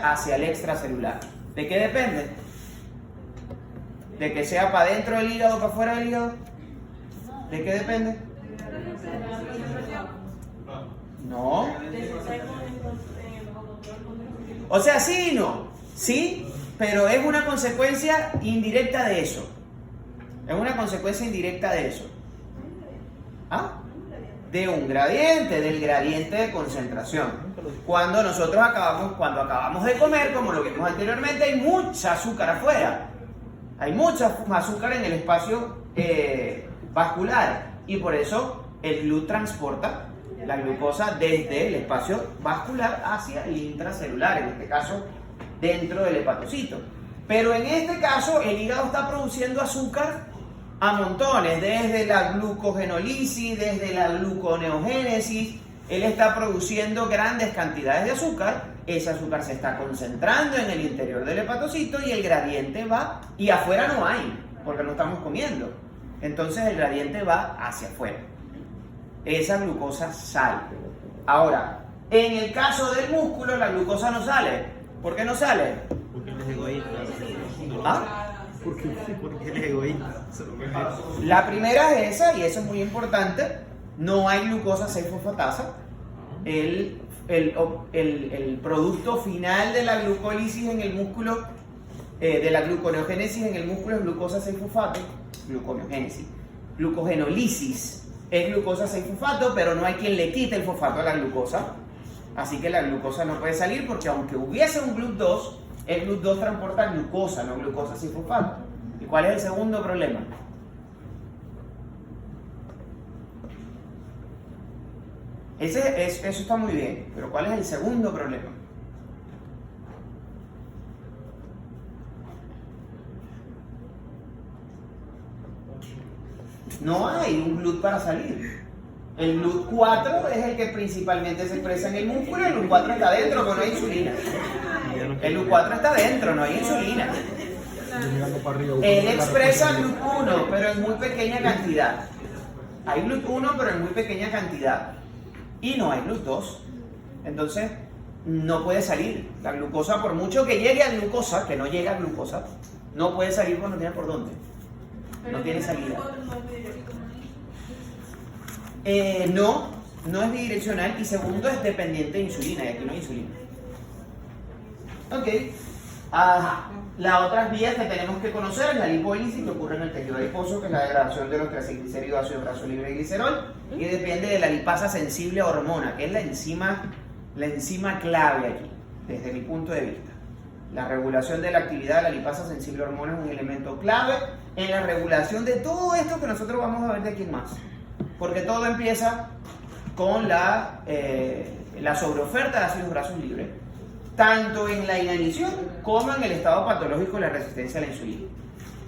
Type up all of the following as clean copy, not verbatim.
hacia el extracelular. ¿De qué depende? ¿De que sea para dentro del hígado o para fuera del hígado? ¿De qué depende? No. O sea, sí y no. Sí, pero es una consecuencia indirecta de eso. Es una consecuencia indirecta de eso. ¿Ah? De un gradiente, del gradiente de concentración. Cuando acabamos de comer, como lo vimos anteriormente, hay mucha azúcar afuera. Hay mucha azúcar en el espacio vascular. Y por eso el GLUT transporta la glucosa desde el espacio vascular hacia el intracelular, en este caso dentro del hepatocito. Pero en este caso el hígado está produciendo azúcar a montones, desde la glucogenólisis, desde la gluconeogénesis. Él está produciendo grandes cantidades de azúcar. Ese azúcar se está concentrando en el interior del hepatocito y el gradiente va, y afuera no hay, porque no estamos comiendo. Entonces el gradiente va hacia afuera. Esa glucosa sale. Ahora, en el caso del músculo, la glucosa no sale. ¿Por qué no sale? Porque él es egoísta. ¿Ah? Porque él es egoísta. La primera es esa, y eso es muy importante. No hay glucosa 6-fosfatasa. El producto final de la glucólisis en el músculo, de la gluconeogénesis en el músculo, es glucosa 6-fosfato. Gluconeogénesis. Glucogenólisis es glucosa 6-fosfato, pero no hay quien le quite el fosfato a la glucosa. Así que la glucosa no puede salir, porque aunque hubiese un GLUT2, el GLUT2 transporta glucosa, no glucosa 6-fosfato. ¿Y cuál es el segundo problema? Eso está muy bien, pero ¿cuál es el segundo problema? No hay un GLUT para salir. El GLUT4 es el que principalmente se expresa en el músculo. El GLUT4 está dentro, pero no hay insulina. El GLUT4 está dentro, no hay insulina. Él expresa GLUT1, pero en muy pequeña cantidad. Hay GLUT1, pero en muy pequeña cantidad. Y no hay GLUT2. Entonces, no puede salir. La glucosa, por mucho que llegue a glucosa, que no llega a glucosa, no puede salir porque no tiene por dónde. No tiene salida. No es bidireccional, y segundo, es dependiente de insulina, y aquí no hay insulina. Ok. Las otras vías que tenemos que conocer es la lipólisis, que ocurre en el tejido adiposo, que es la degradación de los triglicéridos, ácido graso libre y glicerol, y depende de la lipasa sensible a hormona, que es la enzima clave aquí, desde mi punto de vista. La regulación de la actividad de la lipasa sensible a hormona es un elemento clave en la regulación de todo esto que nosotros vamos a ver de aquí en más. Porque todo empieza con la sobreoferta de ácidos grasos libres, tanto en la inanición como en el estado patológico de la resistencia a la insulina.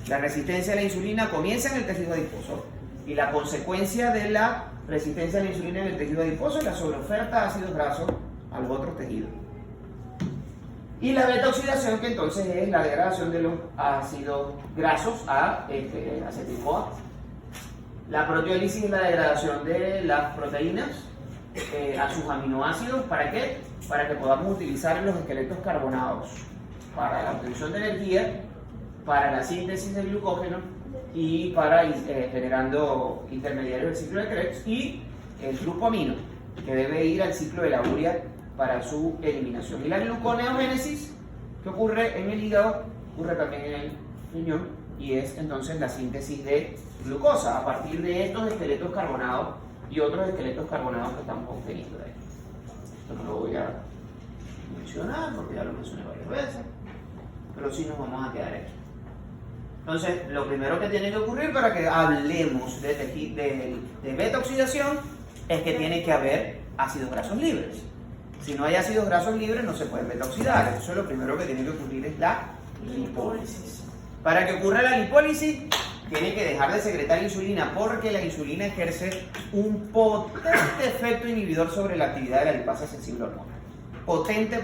La resistencia a la insulina comienza en el tejido adiposo, y la consecuencia de la resistencia a la insulina en el tejido adiposo es la sobreoferta de ácidos grasos a los otros tejidos. Y la beta-oxidación, que entonces es la degradación de los ácidos grasos a acetil-CoA. La proteólisis es la degradación de las proteínas a sus aminoácidos. ¿Para qué? Para que podamos utilizar los esqueletos carbonados para la obtención de energía, para la síntesis del glucógeno y para generando intermediarios del ciclo de Krebs, y el grupo amino, que debe ir al ciclo de la urea para su eliminación. Y la gluconeogénesis, que ocurre en el hígado, ocurre también en el riñón, y es entonces la síntesis de glucosa a partir de estos esqueletos carbonados y otros esqueletos carbonados que estamos obteniendo de ahí. Esto no lo voy a mencionar porque ya lo mencioné varias veces, pero sí nos vamos a quedar aquí. Entonces, lo primero que tiene que ocurrir para que hablemos de beta-oxidación es que tiene que haber ácidos grasos libres. Si no hay ácidos grasos libres, no se pueden beta-oxidar. Eso es lo primero que tiene que ocurrir, es la lipólisis. Para que ocurra la lipólisis, tiene que dejar de secretar insulina, porque la insulina ejerce un potente efecto inhibidor sobre la actividad de la lipasa sensible a hormona. Potente.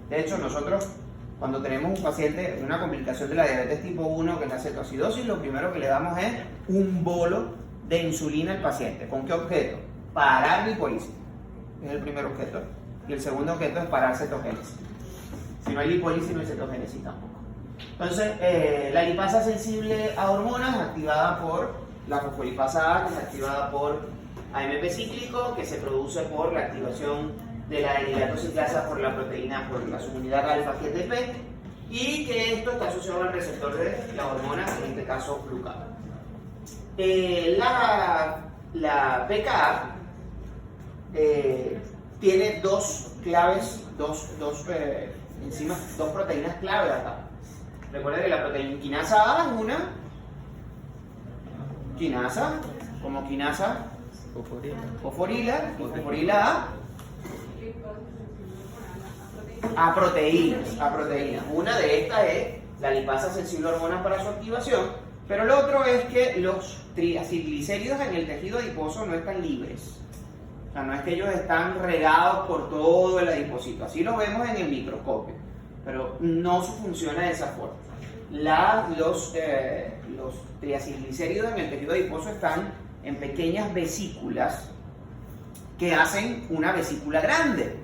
De hecho, nosotros, cuando tenemos un paciente en una complicación de la diabetes tipo 1, que es la cetoacidosis, lo primero que le damos es un bolo de insulina al paciente. ¿Con qué objeto? Parar lipólisis. Es el primer objeto. Y el segundo objeto es parar cetogénesis. ¿Sí? no hay lipólisis no hay cetogénesis tampoco. Entonces, la lipasa sensible a hormonas activada por la fosfolipasa A, que es activada por AMP cíclico, que se produce por la activación de la enilato ciclasa por la proteína, por la subunidad alfa-GTP, y que esto está asociado al receptor de la hormona, en este caso glucagón. La PKA tiene dos claves, dos proteínas clave acá. Recuerden que la proteína quinasa A es una quinasa, como quinasa fosforila A proteínas. Una de estas es la lipasa sensible a hormonas para su activación, pero lo otro es que los triacilglicéridos en el tejido adiposo no están libres. O sea, no es que ellos están regados por todo el adipocito. Así lo vemos en el microscopio, pero no funciona de esa forma. Los triacilglicéridos en el tejido adiposo están en pequeñas vesículas que hacen una vesícula grande.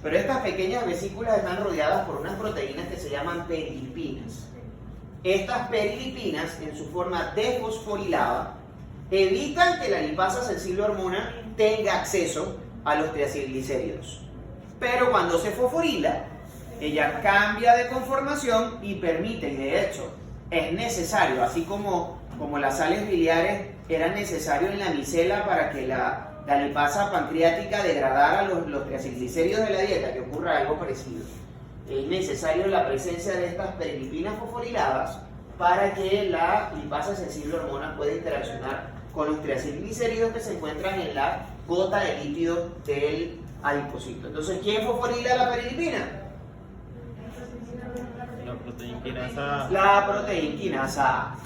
Pero estas pequeñas vesículas están rodeadas por unas proteínas que se llaman perilipinas. Estas perilipinas, en su forma desfosforilada, evitan que la lipasa sensible a hormona tenga acceso a los triacilglicéridos. Pero cuando se fosforila, ella cambia de conformación y permite, y de hecho es necesario, así como las sales biliares eran necesarias en la micela para que la lipasa pancreática degradara los triacilglicéridos de la dieta, que ocurra algo parecido. Es necesario la presencia de estas perilipinas fosforiladas para que la lipasa sensible a hormonas pueda interaccionar con los triacilglicéridos que se encuentran en la gota de líquido del adipocito. Entonces, ¿quién fosforila la perilipina? La proteína quinasa. La proteína quinasa A.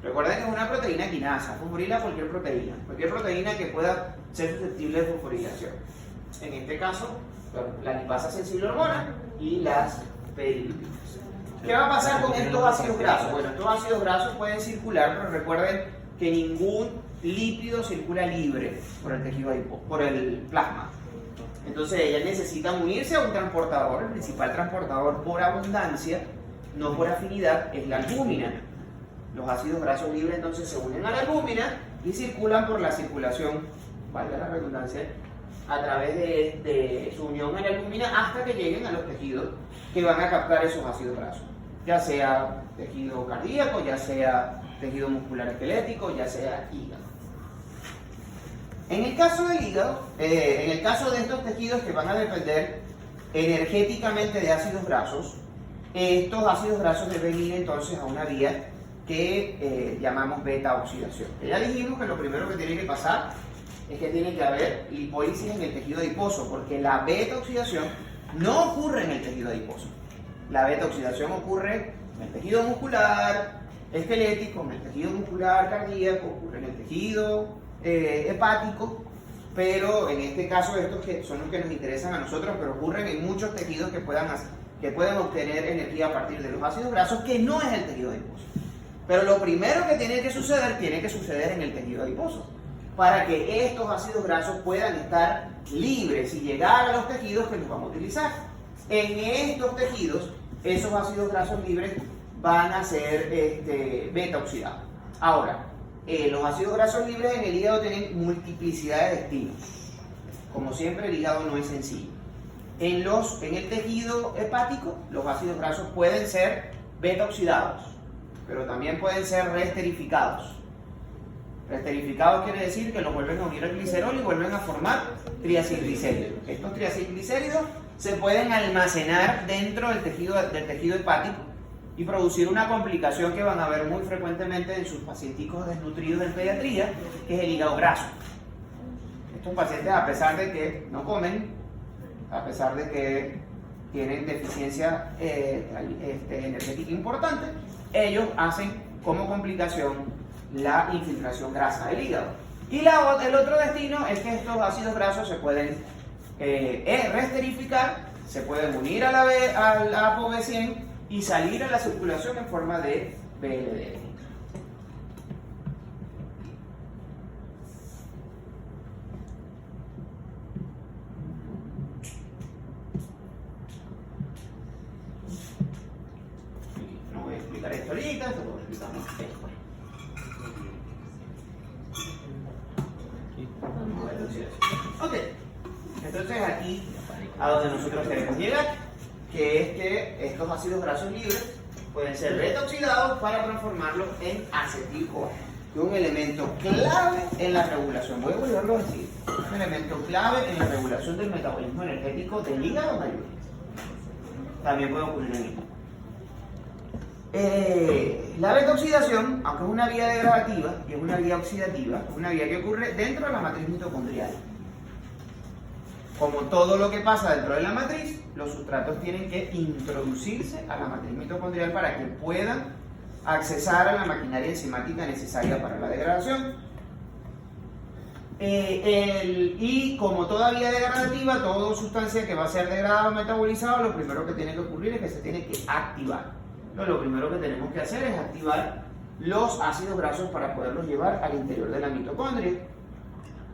Recuerden que es una proteína quinasa, fosforila cualquier proteína que pueda ser susceptible de fosforilación. En este caso, la lipasa sensible a hormonas y las perilipinas. ¿Qué va a pasar con estos ácidos grasos? Bueno, estos ácidos grasos pueden circular, pero recuerden que ningún lípido circula libre por el tejido adiposo, por el plasma. Entonces ellas necesitan unirse a un transportador. El principal transportador por abundancia, no por afinidad, es la albúmina. Los ácidos grasos libres entonces se unen a la albúmina y circulan por la circulación, valga la redundancia, a través de su unión a la albúmina hasta que lleguen a los tejidos que van a captar esos ácidos grasos, ya sea tejido cardíaco, ya sea tejido muscular esquelético, ya sea hígado. En el caso del hígado, en el caso de estos tejidos que van a depender energéticamente de ácidos grasos, estos ácidos grasos deben ir entonces a una vía que llamamos beta oxidación. Ya dijimos que lo primero que tiene que pasar es que tiene que haber lipólisis en el tejido adiposo, porque la beta oxidación no ocurre en el tejido adiposo. La beta oxidación ocurre en el tejido muscular esquelético, en el tejido muscular cardíaco, ocurre en el tejido hepático, pero en este caso estos que son los que nos interesan a nosotros, pero ocurren en muchos tejidos que pueden obtener energía a partir de los ácidos grasos, que no es el tejido adiposo. Pero lo primero que tiene que suceder en el tejido adiposo, para que estos ácidos grasos puedan estar libres y llegar a los tejidos que los vamos a utilizar. En estos tejidos, esos ácidos grasos libres van a ser beta oxidados. Ahora, los ácidos grasos libres en el hígado tienen multiplicidad de destinos. Como siempre, el hígado no es sencillo. En el tejido hepático, los ácidos grasos pueden ser beta oxidados, pero también pueden ser reesterificados. Reesterificados quiere decir que los vuelven a unir al glicerol y vuelven a formar triacilglicéridos. Estos triacilglicéridos se pueden almacenar dentro del tejido hepático y producir una complicación que van a ver muy frecuentemente en sus pacienticos desnutridos en pediatría, que es el hígado graso. Estos pacientes, a pesar de que no comen, a pesar de que tienen deficiencia energética importante, ellos hacen como complicación la infiltración grasa del hígado. Y el otro destino es que estos ácidos grasos se pueden reesterificar, se pueden unir a la ApoB100 y salir a la circulación en forma de VLDL. explicar esto ahorita, después explicamos esto. Ok, entonces aquí a donde nosotros queremos llegar, que es que estos ácidos grasos libres pueden ser beta-oxidados para transformarlos en acetil-CoA, que es un elemento clave en la regulación. Voy a volverlo a decir, un elemento clave en la regulación del metabolismo energético del hígado mayor. También puede ocurrir en el hígado. La beta-oxidación, aunque es una vía degradativa y es una vía oxidativa, es una vía que ocurre dentro de la matriz mitocondrial. Como todo lo que pasa dentro de la matriz, los sustratos tienen que introducirse a la matriz mitocondrial para que puedan accesar a la maquinaria enzimática necesaria para la degradación. Y como toda vía degradativa, toda sustancia que va a ser degradada o metabolizada, lo primero que tiene que ocurrir es que se tiene que activar. Lo primero que tenemos que hacer es activar los ácidos grasos para poderlos llevar al interior de la mitocondria.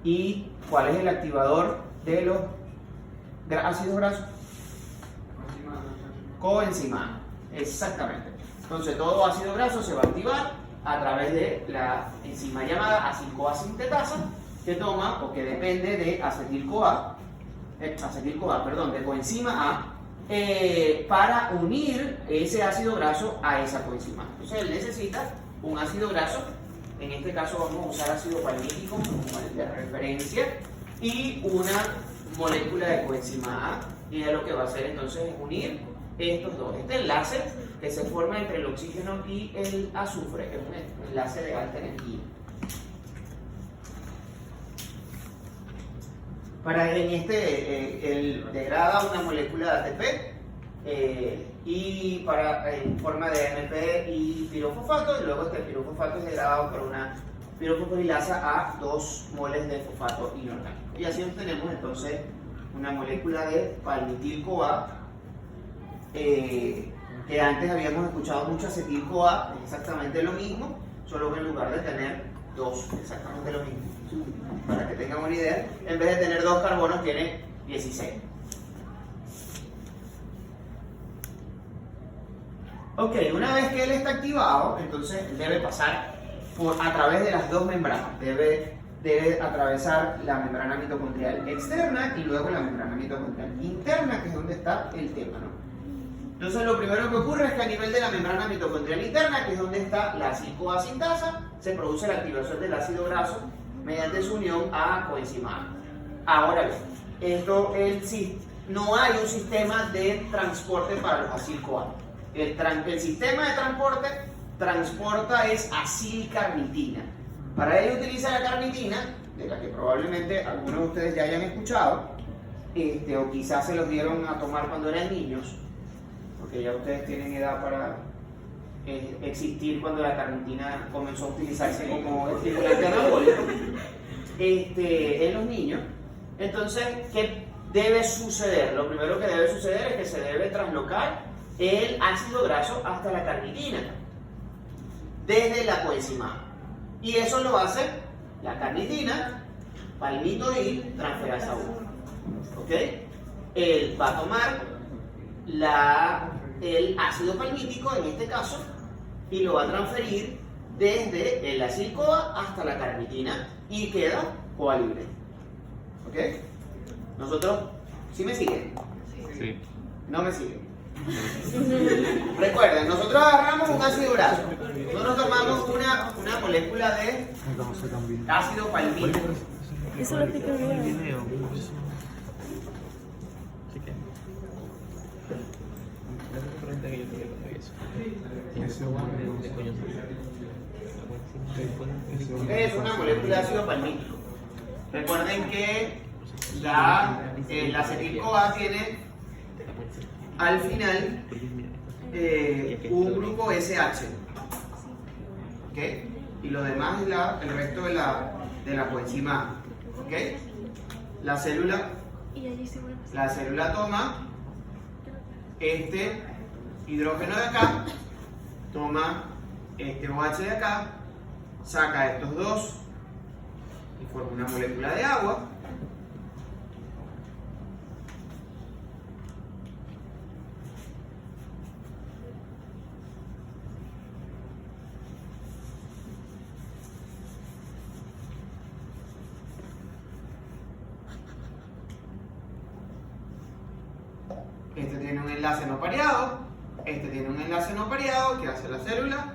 ¿Y cuál es el activador de los ácidos grasos? Coenzimano. Exactamente. Entonces todo ácido graso se va a activar a través de la enzima llamada acetil-CoA sintetasa, que toma o que depende de acetil-CoA, de coenzima A, para unir ese ácido graso a esa coenzima. Entonces él necesita un ácido graso, en este caso vamos a usar ácido palmítico como el de referencia, y una molécula de coenzima A, y lo que va a hacer entonces es unir estos dos. Este enlace que se forma entre el oxígeno y el azufre es un enlace de alta energía. Para él degrada una molécula de ATP y en forma de AMP y pirofosfato, y luego este pirofosfato es degradado por una pirofosforilasa a 2 moles de fosfato inorgánico. Y así obtenemos entonces una molécula de palmitil-CoA, que antes habíamos escuchado mucho acetil-CoA, es exactamente lo mismo, solo que en lugar de tener 2, exactamente lo mismo. Para que tengan una idea, en vez de tener 2 carbonos tiene 16. Ok, una vez que él está activado, entonces debe pasar a través de las 2 membranas. Debe atravesar la membrana mitocondrial externa y luego la membrana mitocondrial interna, que es donde está el tema, ¿no? Entonces lo primero que ocurre es que a nivel de la membrana mitocondrial interna, que es donde está la acetil-CoA sintasa, se produce la activación del ácido graso mediante su unión a coenzima A. Ahora bien, no hay un sistema de transporte para los acetil-CoA. El sistema de transporte transporta es acilcarnitina. Para ello utiliza la carnitina, de la que probablemente algunos de ustedes ya hayan escuchado, o quizás se los dieron a tomar cuando eran niños, porque ya ustedes tienen edad para existir cuando la carnitina comenzó a utilizarse como estimulante anabólico en los niños. Entonces, ¿qué debe suceder? Lo primero que debe suceder es que se debe traslocar el ácido graso hasta la carnitina desde la coenzima A. Y eso lo hace la carnitina, palmitoil, transferasa 1. ¿Ok? Él va a tomar el ácido palmítico, en este caso, y lo va a transferir desde el acetil-CoA hasta la carnitina y queda CoA libre. ¿Ok? Nosotros, ¿sí me siguen? Sí. ¿No me siguen? Recuerden, nosotros agarramos un ácido graso, nosotros tomamos una molécula de ácido palmítico. Eso lo explico bien. Es una molécula de ácido palmítico. Recuerden que el acetil-CoA tiene al final un grupo SH, ¿ok? Y lo demás es el resto de la coenzima A, ¿ok? La célula toma este hidrógeno de acá, toma este OH de acá, saca estos dos y forma una molécula de agua. tiene un enlace no pareado, este tiene un enlace no pareado, ¿qué hace la célula?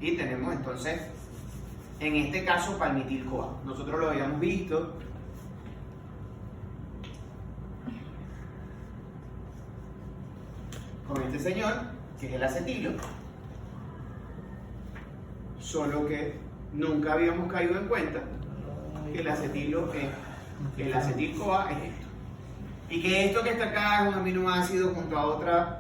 Y tenemos entonces, en este caso, palmitil-CoA. Nosotros lo habíamos visto con este señor, que es el acetilo, solo que nunca habíamos caído en cuenta que el acetil-CoA es esto. Y que esto que está acá es un aminoácido junto a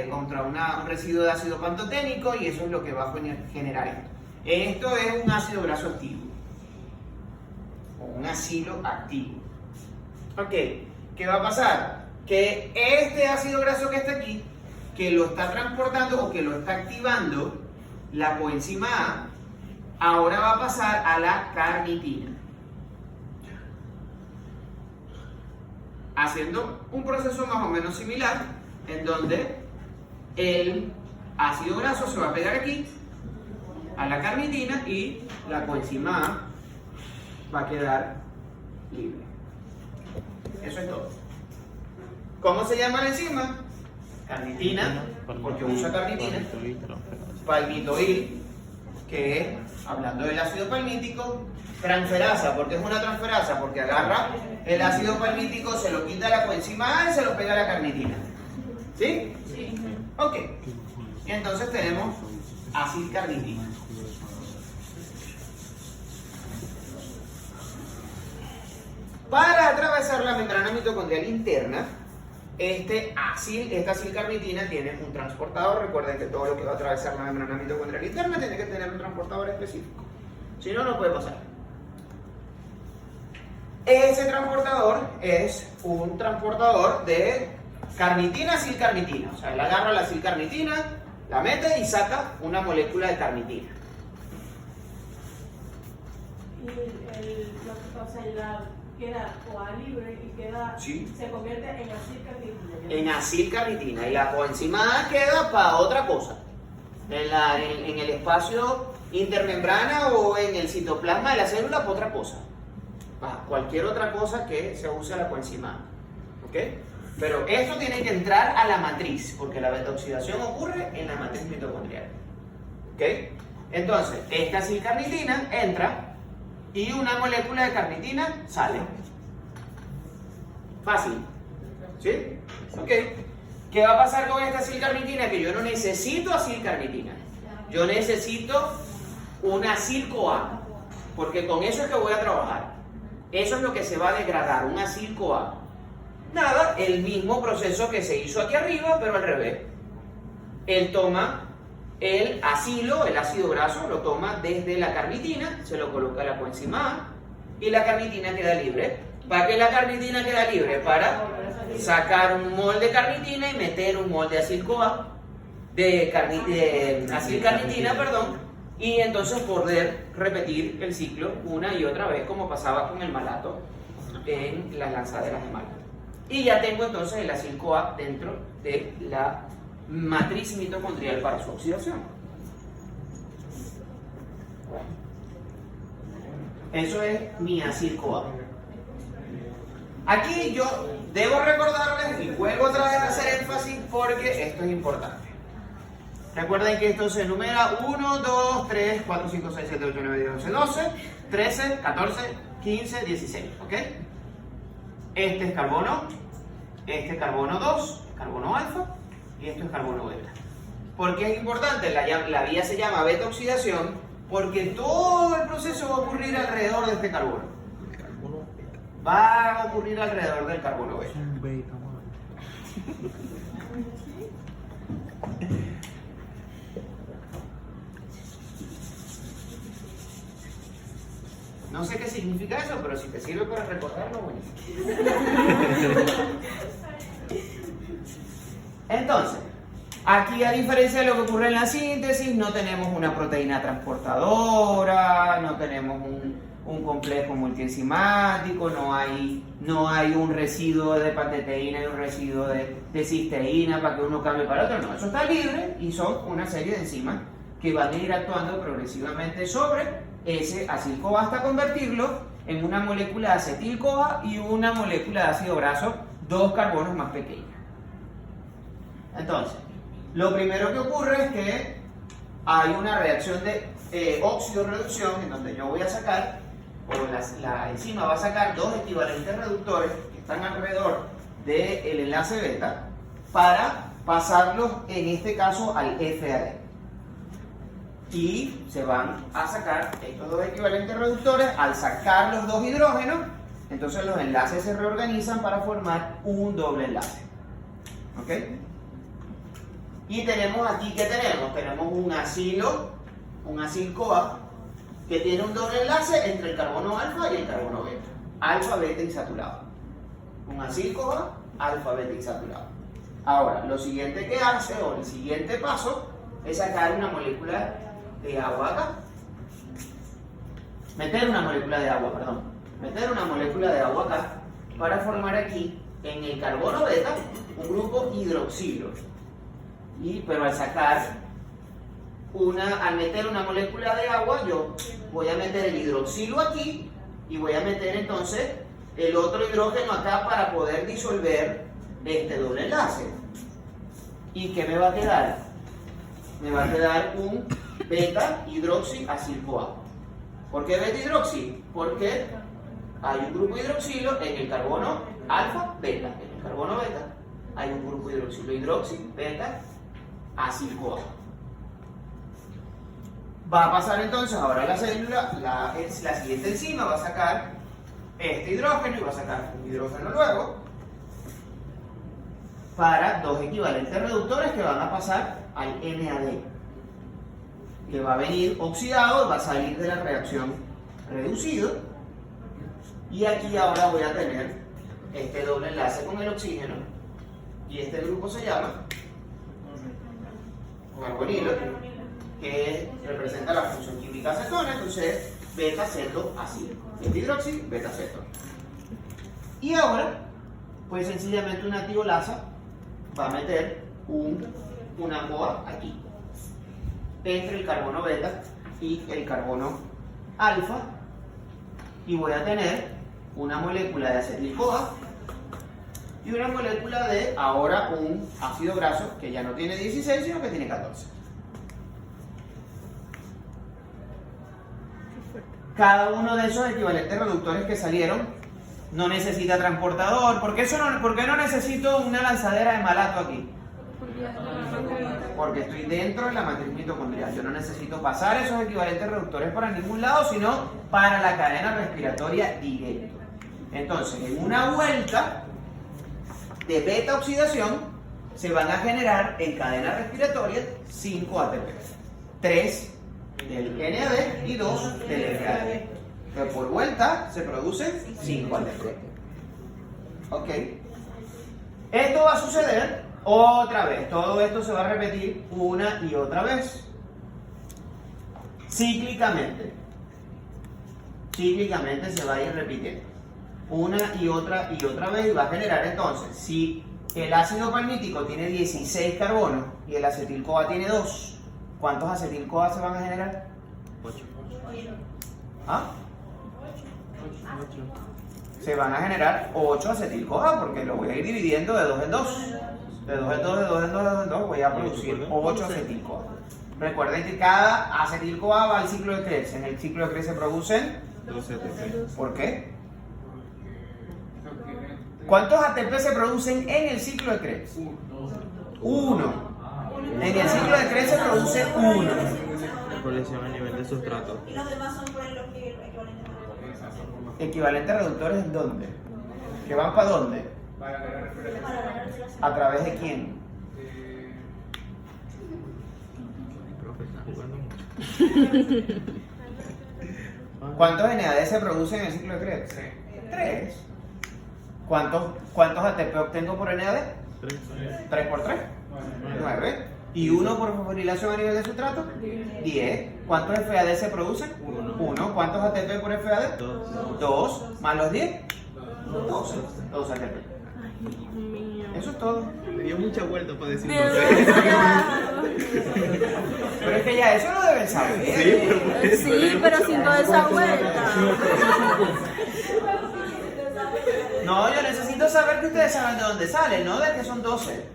contra un residuo de ácido pantoténico, y eso es lo que va a generar esto. Esto es un ácido graso activo, o un acilo activo. Ok, ¿qué va a pasar? Que este ácido graso que está aquí, que lo está transportando o que lo está activando la coenzima A, ahora va a pasar a la carnitina, haciendo un proceso más o menos similar, en donde el ácido graso se va a pegar aquí a la carnitina y la coenzima A va a quedar libre. Eso es todo. ¿Cómo se llama la enzima? Carnitina, porque usa carnitina. Palmitoil, que es, hablando del ácido palmítico. Transferasa, porque es una transferasa, porque agarra el ácido palmítico, se lo quita a la coenzima A y se lo pega a la carnitina. ¿Sí? Sí. Ok. Y entonces tenemos acilcarnitina. Para atravesar la membrana mitocondrial interna, esta acilcarnitina tiene un transportador. Recuerden que todo lo que va a atravesar la membrana mitocondrial interna tiene que tener un transportador específico. Si no, no puede pasar. Ese transportador es un transportador de carnitina, acilcarnitina. O sea, él agarra la acilcarnitina, la mete y saca una molécula de carnitina. Y queda CoA libre y queda, sí, se convierte en acilcarnitina. En acilcarnitina. Y la coenzima A queda para otra cosa. En el espacio intermembrana o en el citoplasma de la célula, para otra cosa. Para cualquier otra cosa que se use la coenzima A. ¿Ok? Pero esto tiene que entrar a la matriz, porque la beta-oxidación ocurre en la matriz mitocondrial. ¿Ok? Entonces, esta acilcarnitina entra y una molécula de carnitina sale. Fácil. ¿Sí? ¿Ok? ¿Qué va a pasar con esta acilcarnitina? Que yo no necesito acilcarnitina. Yo necesito una acil-CoA, porque con eso es que voy a trabajar. Eso es lo que se va a degradar, un acil-CoA. Nada, el mismo proceso que se hizo aquí arriba, pero al revés. Él toma el acilo, el ácido graso, lo toma desde la carnitina, se lo coloca a la coenzima A y la carnitina queda libre. ¿Para qué la carnitina queda libre? Para sacar un mol de carnitina y meter un mol de acil-CoA, de acilcarnitina, perdón, y entonces poder repetir el ciclo una y otra vez, como pasaba con el malato en las lanzaderas de malato. Y ya tengo entonces el acil-CoA dentro de la matriz mitocondrial para su oxidación. Eso es mi acil-CoA. Aquí yo debo recordarles y vuelvo otra vez a hacer énfasis porque esto es importante. Recuerden que esto se enumera 1, 2, 3, 4, 5, 6, 7, 8, 9, 10, 11, 12, 13, 14, 15, 16. ¿Ok? Este es carbono, este es carbono 2, carbono alfa, y esto es carbono beta. ¿Por qué es importante? La vía se llama beta-oxidación porque todo el proceso va a ocurrir alrededor de este carbono. Va a ocurrir alrededor del carbono beta. No sé qué significa eso, pero si te sirve para recordarlo, buenísimo. Entonces, aquí, a diferencia de lo que ocurre en la síntesis, no tenemos una proteína transportadora, no tenemos un complejo multienzimático, no hay un residuo de panteteína y un residuo de cisteína para que uno cambie para otro. No, eso está libre y son una serie de enzimas que van a ir actuando progresivamente sobre ese acil-CoA hasta convertirlo en una molécula de acetil-CoA y una molécula de ácido graso, 2 carbonos más pequeños. Entonces, lo primero que ocurre es que hay una reacción de óxido-reducción en donde yo voy a sacar, o la enzima va a sacar 2 equivalentes reductores que están alrededor del enlace beta para pasarlos, en este caso, al FAD. Y se van a sacar estos 2 equivalentes reductores. Al sacar los 2 hidrógenos, entonces los enlaces se reorganizan para formar un doble enlace. ¿Ok? Y tenemos aquí, ¿qué tenemos? Tenemos un acil-CoA, que tiene un doble enlace entre el carbono alfa y el carbono beta. Alfa, beta insaturado. Un acil-CoA, alfa, beta insaturado. Ahora, lo siguiente que hace, o el siguiente paso, es sacar una molécula de agua acá. Meter una molécula de agua acá para formar aquí, en el carbono beta, un grupo hidroxilo. Pero al meter una molécula de agua, yo voy a meter el hidroxilo aquí y voy a meter entonces el otro hidrógeno acá para poder disolver este doble enlace. ¿Y qué me va a quedar? Me va a quedar un beta hidroxiacil-CoA. ¿Por qué beta hidroxi? Porque hay un grupo hidroxilo en el carbono alfa beta. En el carbono beta hay un grupo hidroxilo hidroxi beta acil-CoA. Va a pasar entonces ahora la célula, la siguiente enzima va a sacar este hidrógeno y va a sacar un hidrógeno luego para 2 equivalentes reductores que van a pasar al NAD, que va a venir oxidado, va a salir de la reacción reducido, y aquí ahora voy a tener este doble enlace con el oxígeno y este grupo se llama carbonilo, que representa la función química acetona, entonces beta-cetoacil, beta hidroxi, beta-cetona. Y ahora, pues sencillamente una tiolasa va a meter una CoA aquí, entre el carbono beta y el carbono alfa, y voy a tener una molécula de acetil-CoA y una molécula de, ahora, un ácido graso que ya no tiene 16 sino que tiene 14. Cada uno de esos equivalentes reductores que salieron no necesita transportador. ¿Por qué no necesito una lanzadera de malato aquí? Porque estoy dentro de la matriz mitocondrial. Yo no necesito pasar esos equivalentes reductores para ningún lado, sino para la cadena respiratoria directa. Entonces, en una vuelta de beta oxidación, se van a generar en cadena respiratoria 5 ATP. 3 del NAD y 2 del FAD. Que por vuelta se producen 5 ATP. Ok. Esto va a suceder otra vez. Todo esto se va a repetir una y otra vez. Cíclicamente. Cíclicamente se va a ir repitiendo. Una y otra vez, y va a generar entonces, si el ácido palmítico tiene 16 carbonos y el acetil-CoA tiene 2, ¿cuántos acetil-CoA se van a generar? 8. ¿Ah? Se van a generar 8 acetil-CoA porque lo voy a ir dividiendo de 2 en 2. De 2 en 2, de 2 en 2, de 2 en 2, voy a producir 8 acetil-CoA. Recuerden que cada acetil-CoA va al ciclo de Krebs. En el ciclo de Krebs se producen 12 ATP. ¿Por qué? ¿Cuántos ATP se producen en el ciclo de Krebs? 1. En el ciclo de Krebs se produce 1. Colección a nivel de sustrato. Y los demás son por los que ¿Equivalentes reductores en dónde? ¿Que van para dónde? ¿A través de quién? Profe, está jugando mucho. ¿Cuántos NAD se producen en el ciclo de Krebs? 3. ¿Cuántos ATP obtengo por NAD? 3 por 3. 9. ¿Y 1 por fosforilación a nivel de sustrato? 10. ¿Cuántos FAD se producen? 1. ¿Cuántos ATP por FAD? 2. ¿Más los 10? 12. 12 ATP. Eso es todo. Me dio mucha vuelta para decir Pero es que ya eso lo deben saber. Sí, Sí, pero sin toda esa vuelta. No, yo necesito saber que ustedes saben de dónde sale, no de que son 12.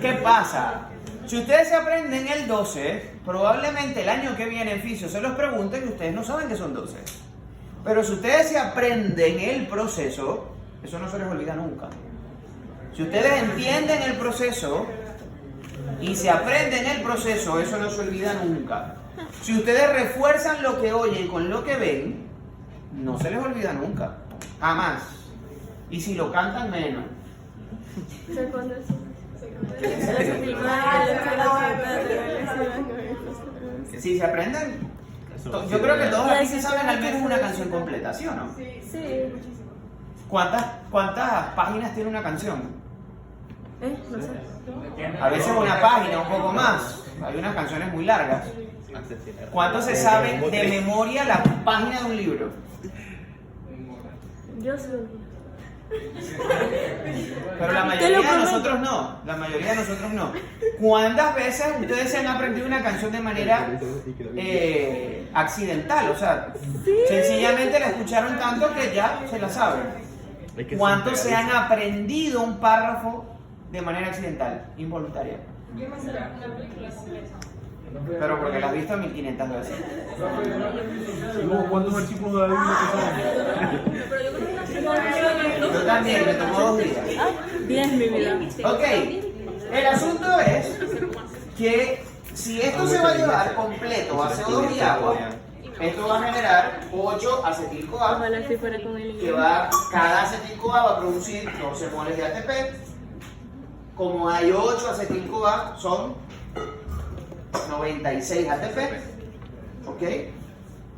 ¿Qué pasa? Si ustedes se aprenden el 12, probablemente el año que viene en fisio se los pregunten y ustedes no saben que son 12. Pero si ustedes se aprenden el proceso, eso no se les olvida nunca. Si ustedes entienden el proceso y se aprenden el proceso, eso no se olvida nunca. Si ustedes refuerzan lo que oyen con lo que ven, no se les olvida nunca. Jamás. Y si lo cantan, menos. Si se aprenden, yo creo que todos aquí se saben al menos una canción completa, ¿sí o no? Sí. ¿Cuántas páginas tiene una canción? No sé. A veces una página, un poco más. Hay unas canciones muy largas. ¿Cuántos se saben de memoria la página de un libro? Yo sí. Pero la mayoría de nosotros no. La mayoría de nosotros no. ¿Cuántas veces ustedes se han aprendido una canción de manera accidental? O sea, sencillamente la escucharon tanto que ya se la saben. ¿Cuántos se han aprendido un párrafo de manera accidental, involuntaria? Yo me sé una película completa. Pero porque la has visto 1500 veces. ¿Cuántos versículos de la Biblia te saben? Yo también, me tomó 2 días. 10 mi vida. Ok, el asunto es que si esto se va a llevar completo a CO2 y agua, esto va a generar 8 acetil-CoA, Ojalá si fuera con el que cada acetil-CoA va a producir 12 moles de ATP. Como hay 8 acetil-CoA, son 96 ATP, ¿ok?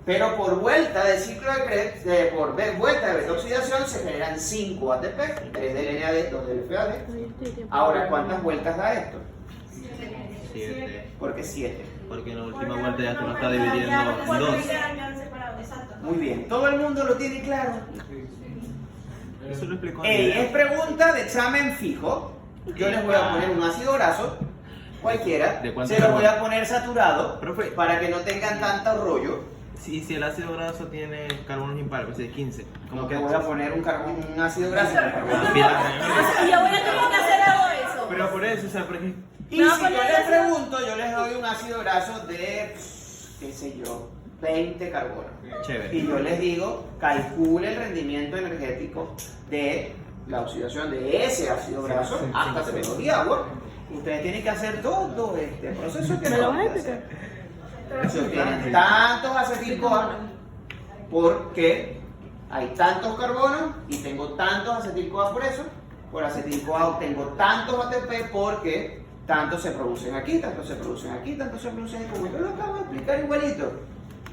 Pero por vuelta de ciclo de Krebs, por vuelta de beta-oxidación, se generan 5 ATP, 3 del NAD, 2 del FAD. Ahora, ¿cuántas vueltas da esto? 7. ¿Por qué 7? Porque en la última vuelta ya se lo está dividiendo en 2. Muy bien, ¿todo el mundo lo tiene claro? Eso lo explicó. Es pregunta de examen fijo. Yo les voy a poner un ácido graso, cualquiera. ¿De cuánto Se lo voy a carbono? poner saturado, Profe. para que no tengan tanto rollo. Si el ácido graso tiene carbonos impares, pues es 15. Como que voy a poner un ácido graso. Y yo voy a tener que hacer algo de eso. Pero por eso, o sea, porque Y No, si pues yo ya les sé. pregunto, yo les doy un ácido graso de, qué sé yo, 20 carbonos. chévere. Y yo les digo, calcule el rendimiento energético de la oxidación de ese ácido graso hasta CO2 y agua. Ustedes tienen que hacer todo este proceso que ¿Me lo no vas a van a explicar? hacer. Si obtienen tantos acetil-CoA, porque hay tantos carbonos y tengo tantos acetil-CoA por eso. Por acetil-CoA obtengo tantos ATP porque tantos se producen aquí, tantos se producen aquí, tantos se producen aquí, como yo lo acabo de explicar igualito.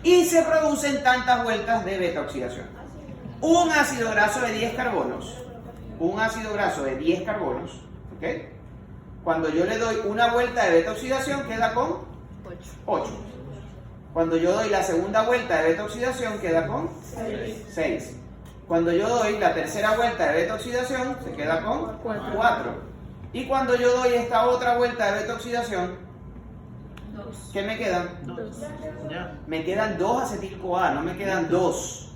Y se producen tantas vueltas de beta-oxidación. Un ácido graso de 10 carbonos, ¿ok? Cuando yo le doy una vuelta de beta-oxidación queda con 8. Cuando yo doy la segunda vuelta de beta-oxidación queda con 6. Cuando yo doy la tercera vuelta de beta-oxidación se queda con 4. Y cuando yo doy esta otra vuelta de beta-oxidación, ¿qué me quedan? Ya. Me quedan 2 acetil-CoA, no me quedan 2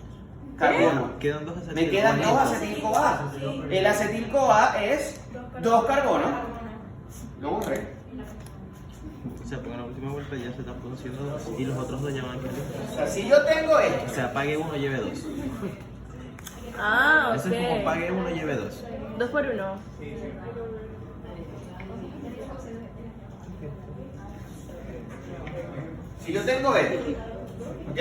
carbonos. Quedan 2 acetil. Me quedan 2 acetil-CoA. El acetil-CoA es 2 carbonos. Lo borré. O sea, porque en la última vuelta ya se están produciendo 2 y los otros 2 ya van a quedar. O sea, si yo tengo esto, O sea, pague 1, lleve 2. Ah, Eso es como ok. pague 1, lleve 2. 2 por 1. si yo tengo esto, ¿ok?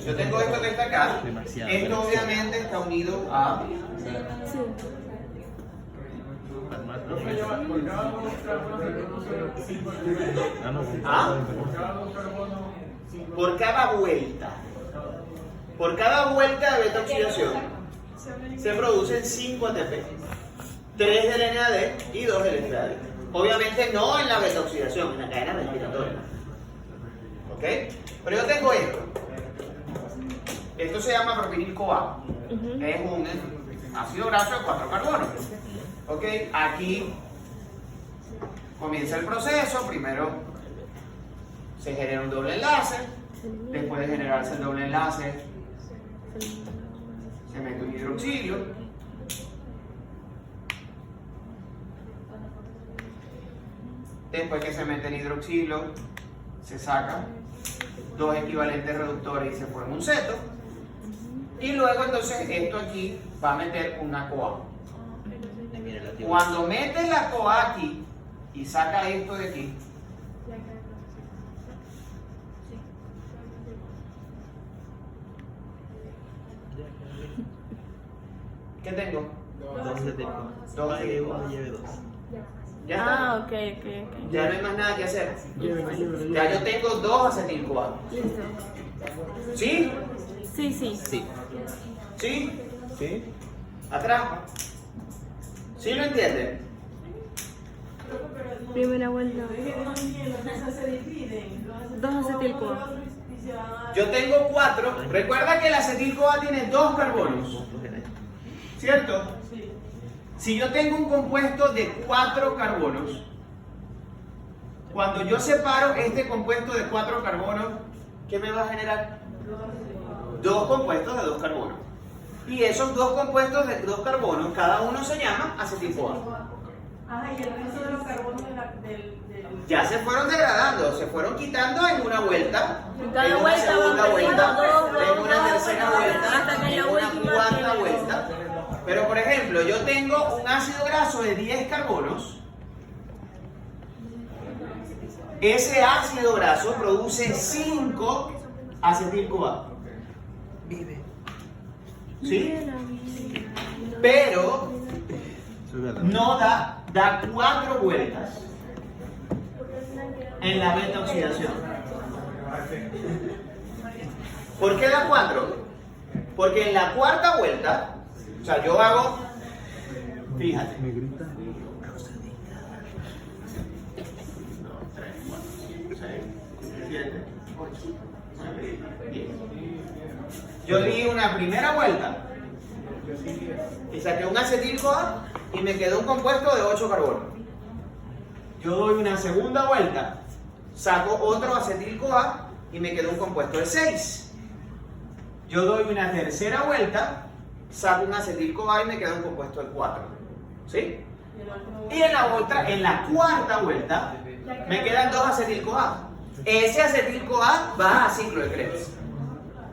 Yo tengo esto que está acá. Demasiado. Esto obviamente está unido a Sí. ¿Ah? Por cada vuelta de beta-oxidación se producen 5 ATP, 3 del NAD y 2 del FAD. Obviamente no en la beta-oxidación, en la cadena respiratoria. ¿Ok? Pero yo tengo esto. Esto se llama propilil-CoA. Es un ácido graso de 4 carbonos. ¿Ok? Aquí comienza el proceso. Primero se genera un doble enlace. Después de generarse el doble enlace, se mete un hidroxilio. Después que se mete el hidroxilo, se saca dos equivalentes reductores y se forma un ceto. Y luego entonces esto aquí va a meter una CoA. Cuando mete la CoA aquí y saca esto de aquí, ¿qué tengo? Dos acetil-CoA. Dos Para que acetil-CoA. uno lleve dos. Ya está. Ah, ok, ok. Ya no hay más nada que hacer. Ya yo tengo dos acetil-CoA. ¿Sí? Sí, sí. Sí. ¿Sí? ¿Sí? Atrás. ¿Sí lo entienden? Primera vuelta. Dos acetil-CoA. Yo tengo 4. Recuerda que el acetil-CoA tiene 2 carbonos. ¿Cierto? Si yo tengo un compuesto de 4 carbonos, cuando yo separo este compuesto de 4 carbonos, ¿qué me va a generar? 2 compuestos de 2 carbonos. Y esos 2 compuestos de 2 carbonos, cada uno se llama acetil-CoA. Ajá, y el resto de los carbonos del Ya se fueron degradando, se fueron quitando en una vuelta, En cada en una vuelta segunda van vuelta, perdiendo dos, en una dos, tercera dos, vuelta, hasta que en la una última cuarta quede. vuelta. Pero por ejemplo, yo tengo un ácido graso de 10 carbonos. Ese ácido graso produce 5 acetil-CoA. ¿Sí? Pero no da 4 vueltas en la beta oxidación. ¿Por qué da 4? Porque en la cuarta vuelta, o sea, yo hago, fíjate, 1, 2, 3, 4, 6, 7, 8, 9, 10. Yo di una primera vuelta y saqué un acetil-CoA y me quedó un compuesto de 8 carbonos. Yo doy una segunda vuelta, saco otro acetil-CoA y me quedó un compuesto de 6. Yo doy una tercera vuelta, saco un acetil-CoA y me queda un compuesto de 4. ¿Sí? Y en la cuarta vuelta me quedan 2 acetil-CoA. Ese acetil-CoA va a ciclo de Krebs.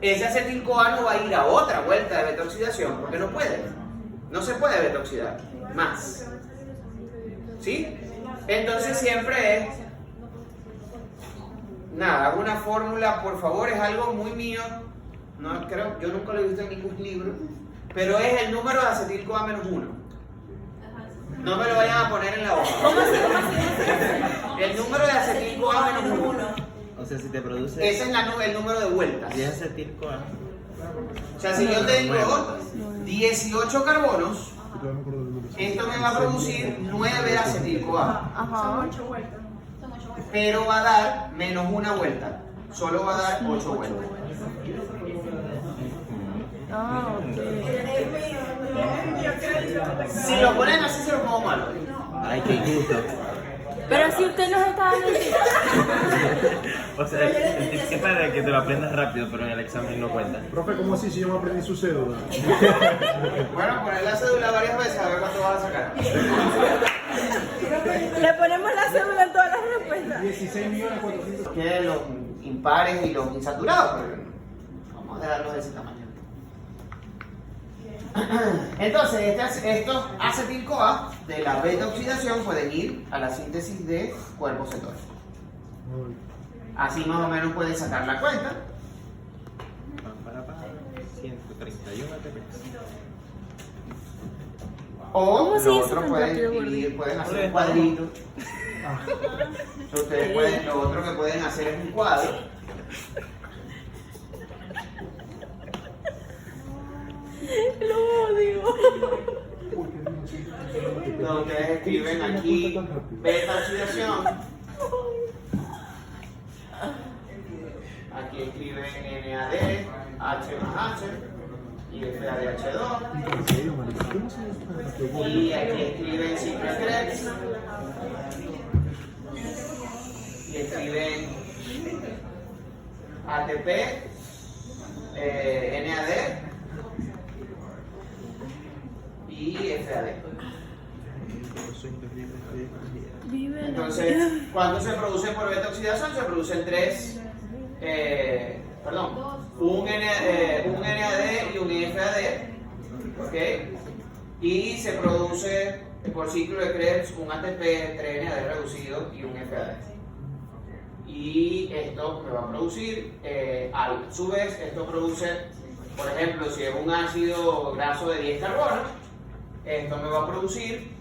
Ese acetil-CoA no va a ir a otra vuelta de beta-oxidación porque no puede. No se puede beta-oxidar más. ¿Sí? Entonces siempre es... Nada, hago una fórmula, por favor, es algo muy mío. No creo, yo nunca lo he visto en ningún libro. Pero es el número de acetil-CoA menos 1. No me lo vayan a poner en la hoja. ¿Cómo así? El número de acetil-CoA menos 1. O sea, si te produce Ese es el número de vueltas. 10 acetil-CoA. O sea, si yo tengo 18 carbonos, esto me va a producir 9 acetil-CoA. Ajá. Pero va a dar menos una vuelta. Solo va a dar 8 vueltas. Ah, ok. Si lo ponen así, se lo pongo malo. Ay, qué injusto. Pero si usted nos está dando el tip. O sea, el tip es para que te lo aprendas rápido, pero en el examen no cuenta. Profe, ¿cómo así si yo me aprendí su cédula? Bueno, poner la cédula varias veces a ver cuánto vas a sacar. Le ponemos la cédula en todas las respuestas. 16.400.000. Queden los impares y los insaturados, pero vamos a dejarlos de ese tamaño. Entonces, estos acetil-CoA de la beta-oxidación pueden ir a la síntesis de cuerpos cetónicos. Así más o menos pueden sacar la cuenta. 131 ATP. O ¿Cómo lo sigue otro ese pueden contrato de dividir, pueden hacer un Bueno. cuadrito. Ustedes pueden, lo otro que pueden hacer es un cuadro. Lo odio. Donde ustedes escriben aquí beta-oxidación. Aquí escriben NAD, H más H y FADH2. Y aquí escriben ciclo de Krebs. Y escriben ATP, NAD y FAD. Entonces, cuando se produce por beta oxidación, se producen un NAD y un FAD, ¿ok? Y se produce por ciclo de Krebs un ATP, 3 NAD reducido y un FAD. Y esto me va a producir, a su vez, esto produce, por ejemplo, si es un ácido graso de 10 carbonos, esto me va a producir,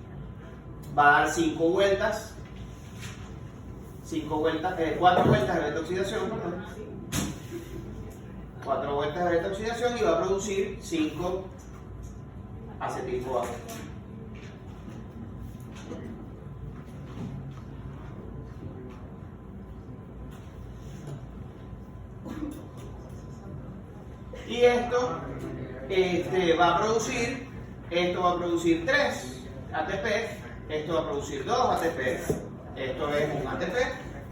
va a dar 4 vueltas de beta oxidación, perdón. 4 vueltas de beta oxidación y va a producir 5 acetil-CoA. Y esto va a producir 3 ATP, esto va a producir 2 ATP, esto es un ATP,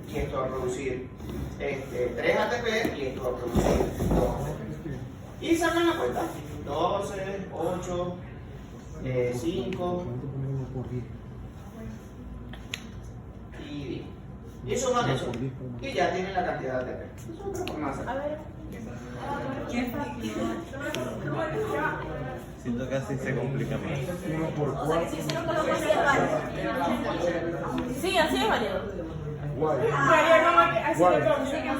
y esto va a producir 3 ATP, y esto va a producir 2 ATP. Y sacan la cuenta, 12, 8, 5 y 10. Y suman eso, y ya tienen la cantidad de ATP. Eso es otra forma de hacerlo. A ver. Siento que así se complica más. 1 por O sea, 4. que si hicieron con los así es válido. Sí, así es válido. Guay.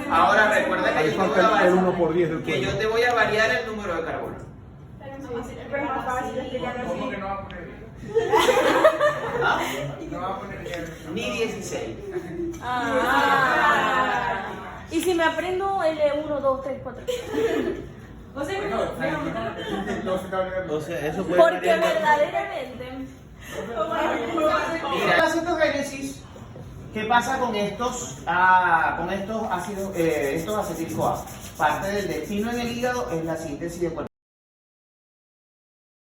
Ahora recuerda que Ahí yo te voy a falta el 1 variar, por 10 del que cuello. yo te voy a variar el número de carbono. Pero es más fácil explicarlo así. ¿Ah? Ni 16. Ah. Y si me aprendo el 1, 2, 3, 4. O sea, O sea, eso puede Porque variar. verdaderamente. Mira, la citogénesis, ¿qué pasa con estos ácidos, estos acetil-CoA? Parte del destino en el hígado es la síntesis de